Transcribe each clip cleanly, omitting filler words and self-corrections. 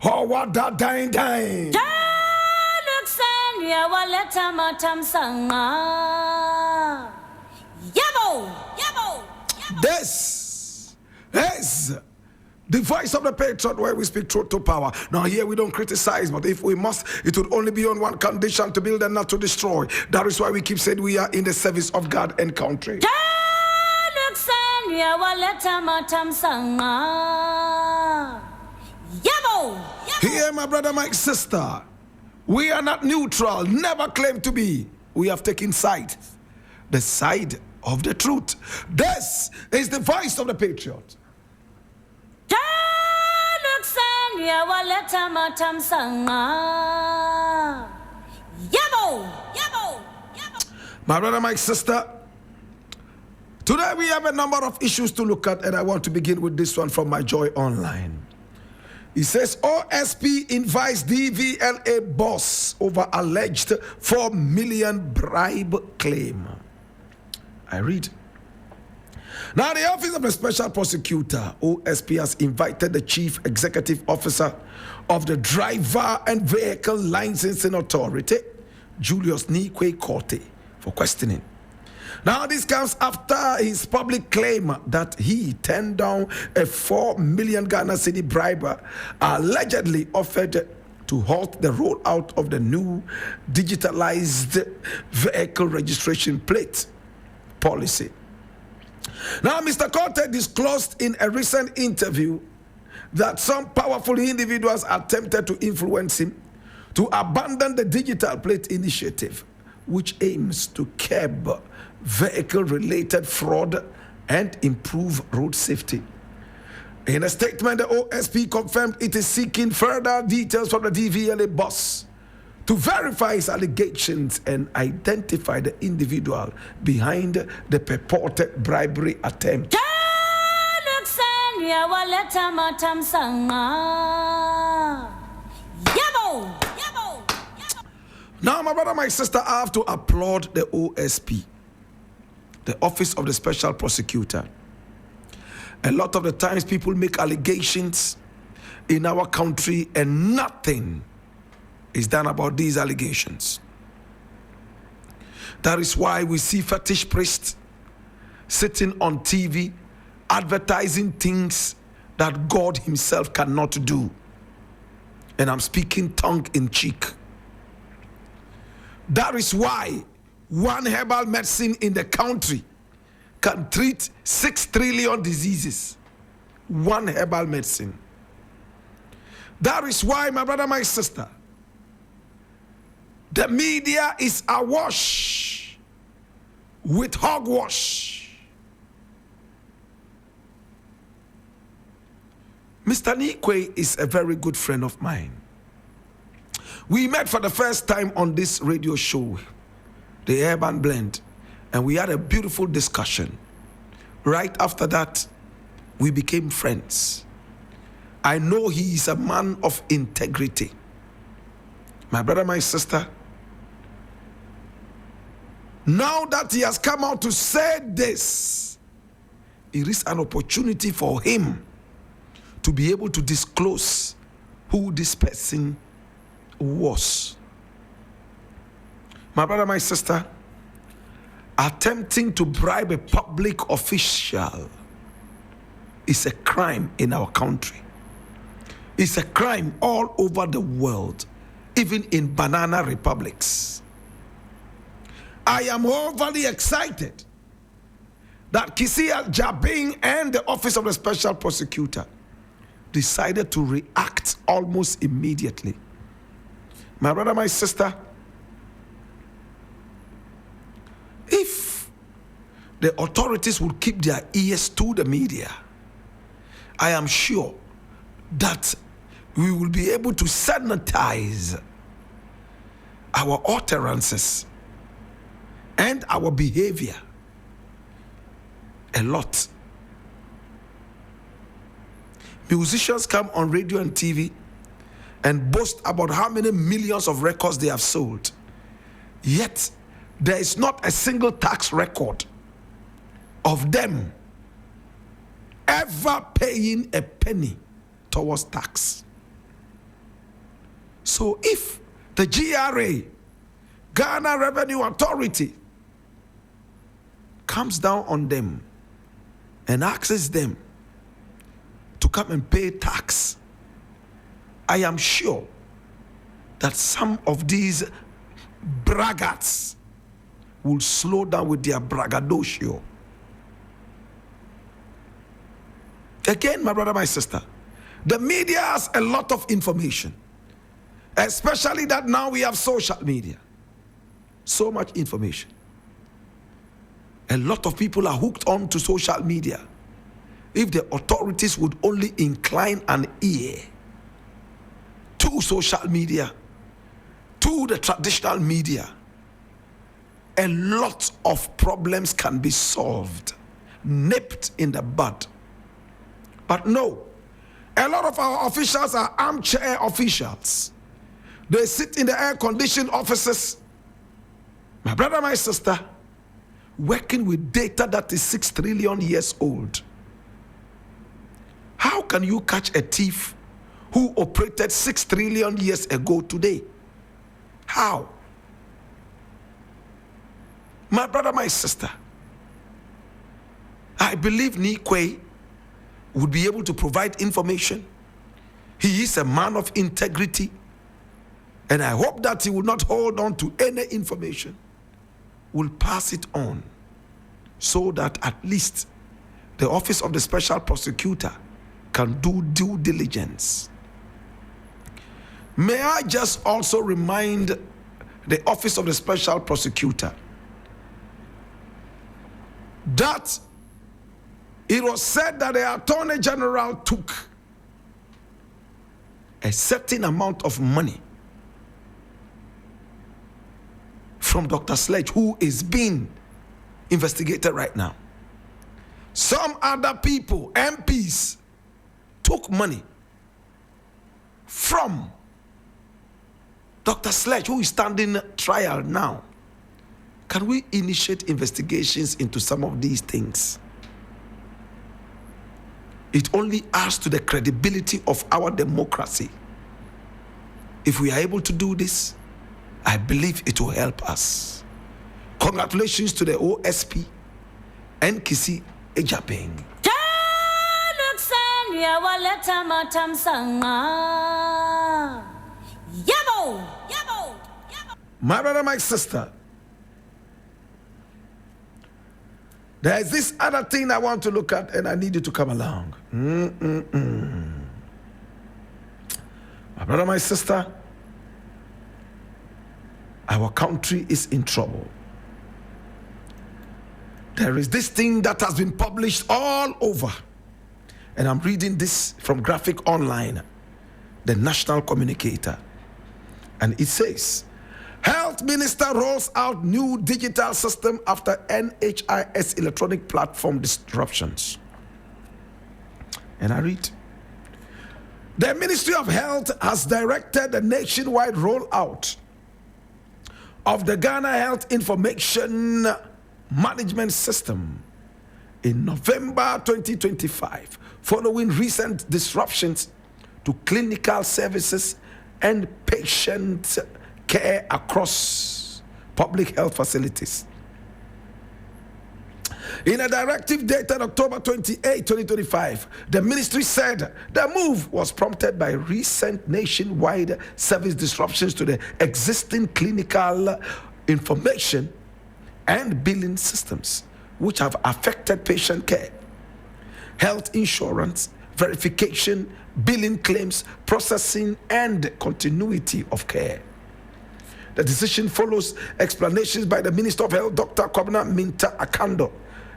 Oh, what that dying. This is the voice of the Patriot, where we speak truth to power. Now here we don't criticize, but if we must, it would only be on one condition: to build and not to destroy. That is why we keep saying we are in the service of God and country. Here, my brother, my sister, we are not neutral, never claim to be. We have taken side, the side of the truth. This is the voice of the Patriot. My brother, my sister, today we have a number of issues to look at, and I want to begin with this one from My Joy Online. It says OSP invites DVLA boss over alleged 4 million bribe claim. I read. Now, the Office of the Special Prosecutor, OSP, has invited the Chief Executive Officer of the Driver and Vehicle Licensing Authority, Julius Nikwe Korte, for questioning. Now, this comes after his public claim that he turned down a 4 million Ghana cedi bribe allegedly offered to halt the rollout of the new digitalized vehicle registration plate policy. Now, Mr. Korte disclosed in a recent interview that some powerful individuals attempted to influence him to abandon the digital plate initiative, which aims to curb vehicle-related fraud and improve road safety. In a statement, the OSP confirmed it is seeking further details from the DVLA boss to verify his allegations and identify the individual behind the purported bribery attempt. Now, my brother, my sister, I have to applaud the OSP, the Office of the Special Prosecutor. A lot of the times people make allegations in our country and nothing is done about these allegations. That is why we see fetish priests sitting on TV advertising things that God himself cannot do. And I'm speaking tongue in cheek. That is why one herbal medicine in the country can treat 6 trillion diseases. One herbal medicine. That is why, my brother, my sister, the media is awash with hogwash. Mr. Nikwe is a very good friend of mine. We met for the first time on this radio show, the Urban Blend, and we had a beautiful discussion. Right after that, we became friends. I know he is a man of integrity. My brother, my sister, now that he has come out to say this, it is an opportunity for him to be able to disclose who this person was. My brother, my sister, attempting to bribe a public official is a crime in our country. It's a crime all over the world, even in banana republics. I am overly excited that Kisia Jabing and the Office of the Special Prosecutor decided to react almost immediately. My brother, my sister, if the authorities will keep their ears to the media, I am sure that we will be able to sanitize our utterances and our behavior a lot. Musicians come on radio and TV and boast about how many millions of records they have sold. Yet, there is not a single tax record of them ever paying a penny towards tax. So if the GRA, Ghana Revenue Authority, comes down on them and asks them to come and pay tax, I am sure that some of these braggarts will slow down with their braggadocio. Again, my brother, my sister, the media has a lot of information, especially that now we have social media. So much information. A lot of people are hooked on to social media. If the authorities would only incline an ear to social media, to the traditional media, a lot of problems can be solved, nipped in the bud. But no, a lot of our officials are armchair officials. They sit in the air-conditioned offices, my brother, my sister, working with data that is 6 trillion years old. How can you catch a thief who operated 6 trillion years ago today? How? My brother, my sister, I believe Nikwe would be able to provide information. He is a man of integrity, and I hope that he will not hold on to any information, will pass it on, so that at least the office of the special prosecutor can do due diligence. May I just also remind the office of the special prosecutor that it was said that the Attorney General took a certain amount of money from Dr. Sledge, who is being investigated right now. Some other people, MPs, took money from Dr. Sledge, who is standing trial now. Can we initiate investigations into some of these things? It only adds to the credibility of our democracy. If we are able to do this, I believe it will help us. Congratulations to the OSP and Kisi Ejapeng. My brother, my sister, there is this other thing I want to look at, and I need you to come along. My brother, my sister, our country is in trouble. There is this thing that has been published all over, and I'm reading this from Graphic Online, the national communicator, and it says, Health Minister rolls out new digital system after NHIS electronic platform disruptions. And I read, the Ministry of Health has directed the nationwide rollout of the Ghana Health Information Management System in November 2025, following recent disruptions to clinical services and patient care across public health facilities. In a directive dated October 28, 2025, the ministry said the move was prompted by recent nationwide service disruptions to the existing clinical information and billing systems, which have affected patient care, health insurance, verification, billing claims, processing, and continuity of care. The decision follows explanations by the Minister of Health, Dr. Kwabena Minta Akando,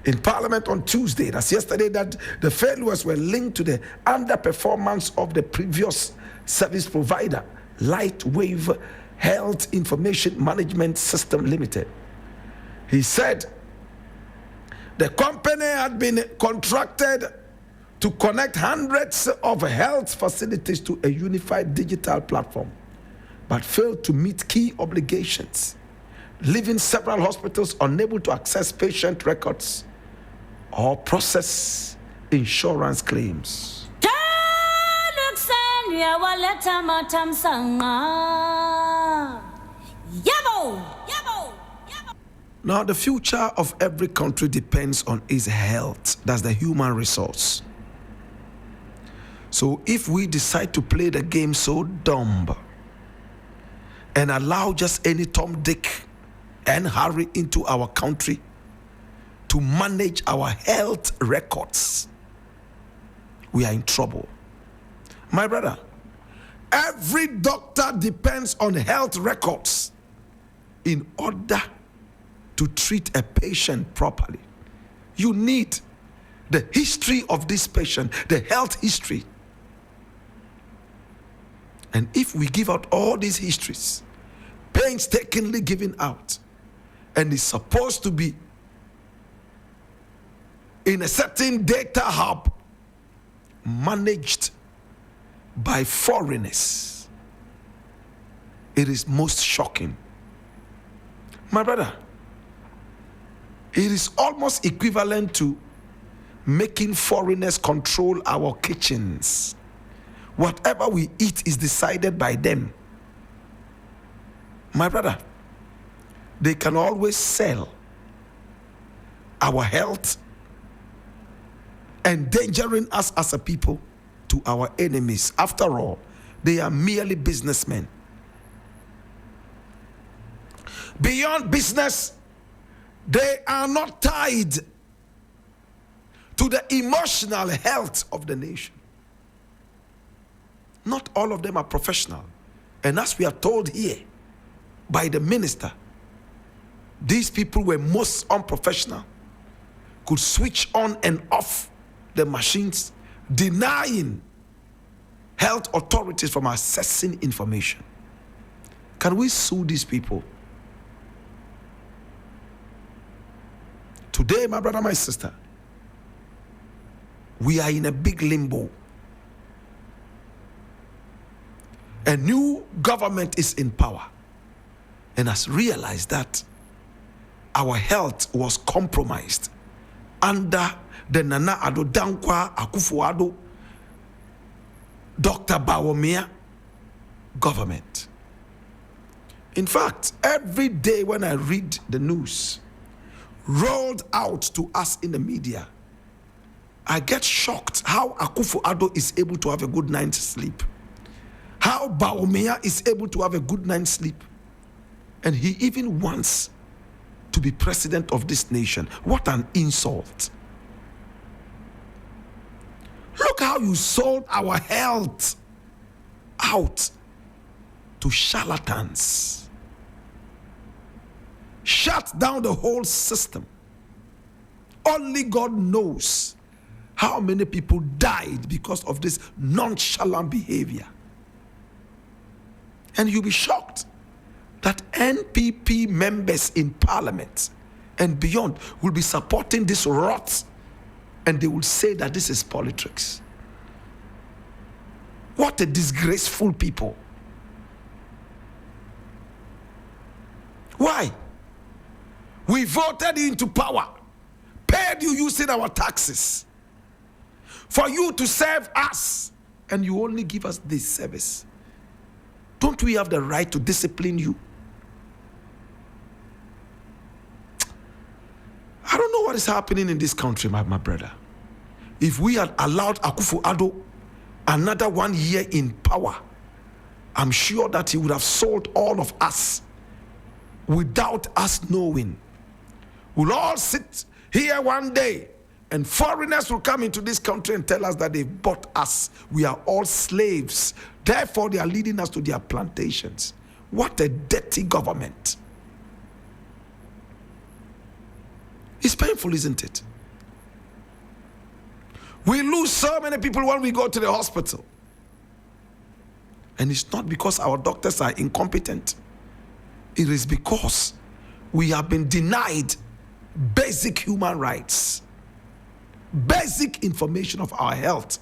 in Parliament on Tuesday, that's yesterday, that the failures were linked to the underperformance of the previous service provider, Lightwave Health Information Management System Limited. He said the company had been contracted to connect hundreds of health facilities to a unified digital platform, but failed to meet key obligations, leaving several hospitals unable to access patient records or process insurance claims. Now, the future of every country depends on its health. That's the human resource. So if we decide to play the game so dumb and allow just any Tom, Dick, and Harry into our country to manage our health records, we are in trouble. My brother, every doctor depends on health records in order to treat a patient properly. You need the history of this patient, the health history. And if we give out all these histories, painstakingly given out, and it's supposed to be in a certain data hub managed by foreigners, it is most shocking. My brother, it is almost equivalent to making foreigners control our kitchens. Whatever we eat is decided by them. My brother, they can always sell our health, endangering us as a people to our enemies. After all, they are merely businessmen. Beyond business, they are not tied to the emotional health of the nation. Not all of them are professional. And as we are told here by the minister, these people were most unprofessional, could switch on and off the machines, denying health authorities from accessing information. Can we sue these people? Today, my brother, my sister, we are in a big limbo. A new government is in power and has realized that our health was compromised under the Nana Addo Dankwa Akufo-Addo, Dr. Bawumia government. In fact, every day when I read the news rolled out to us in the media, I get shocked how Akufo-Addo is able to have a good night's sleep, how Bawumia is able to have a good night's sleep, and he even wants to be president of this nation. What an insult. Look how you sold our health out to charlatans. Shut down the whole system. Only God knows how many people died because of this nonchalant behavior. And you'll be shocked that NPP members in parliament and beyond will be supporting this rot, and they will say that this is politics. What a disgraceful people. Why? We voted into power, paid you using our taxes for you to serve us, and you only give us this service. Don't we have the right to discipline you? I don't know what is happening in this country, my brother. If we had allowed Akufo-Addo another 1 year in power, I'm sure that he would have sold all of us without us knowing. We'll all sit here one day and foreigners will come into this country and tell us that they've bought us. We are all slaves. Therefore, they are leading us to their plantations. What a dirty government. It's painful, isn't it? We lose so many people when we go to the hospital. And it's not because our doctors are incompetent. It is because we have been denied basic human rights, basic information of our health,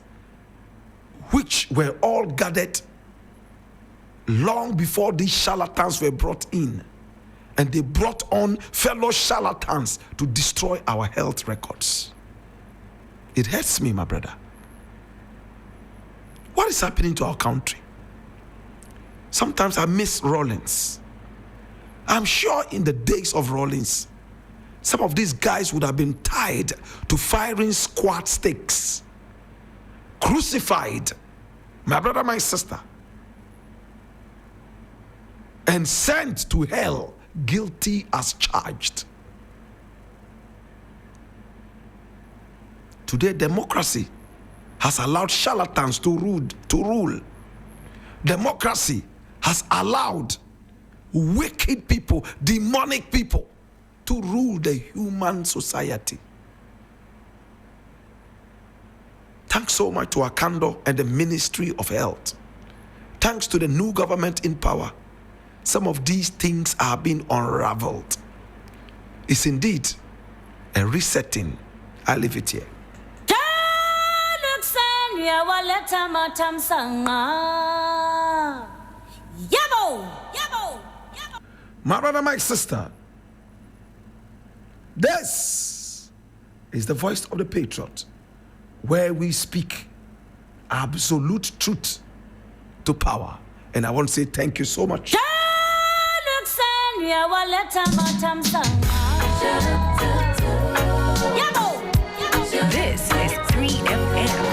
which were all gathered long before these charlatans were brought in. And they brought on fellow charlatans to destroy our health records. It hurts me, my brother. What is happening to our country? Sometimes I miss Rawlings. I'm sure in the days of Rawlings, some of these guys would have been tied to firing squad sticks, crucified, my brother, my sister, and sent to hell, guilty as charged. Today, democracy has allowed charlatans to rule. Democracy has allowed wicked people, demonic people, to rule the human society. Thanks so much to Akando and the Ministry of Health. Thanks to the new government in power, some of these things are being unraveled. It's indeed a resetting. I leave it here. My brother, my sister, this is the voice of the Patriot, where we speak absolute truth to power. And I want to say thank you so much. This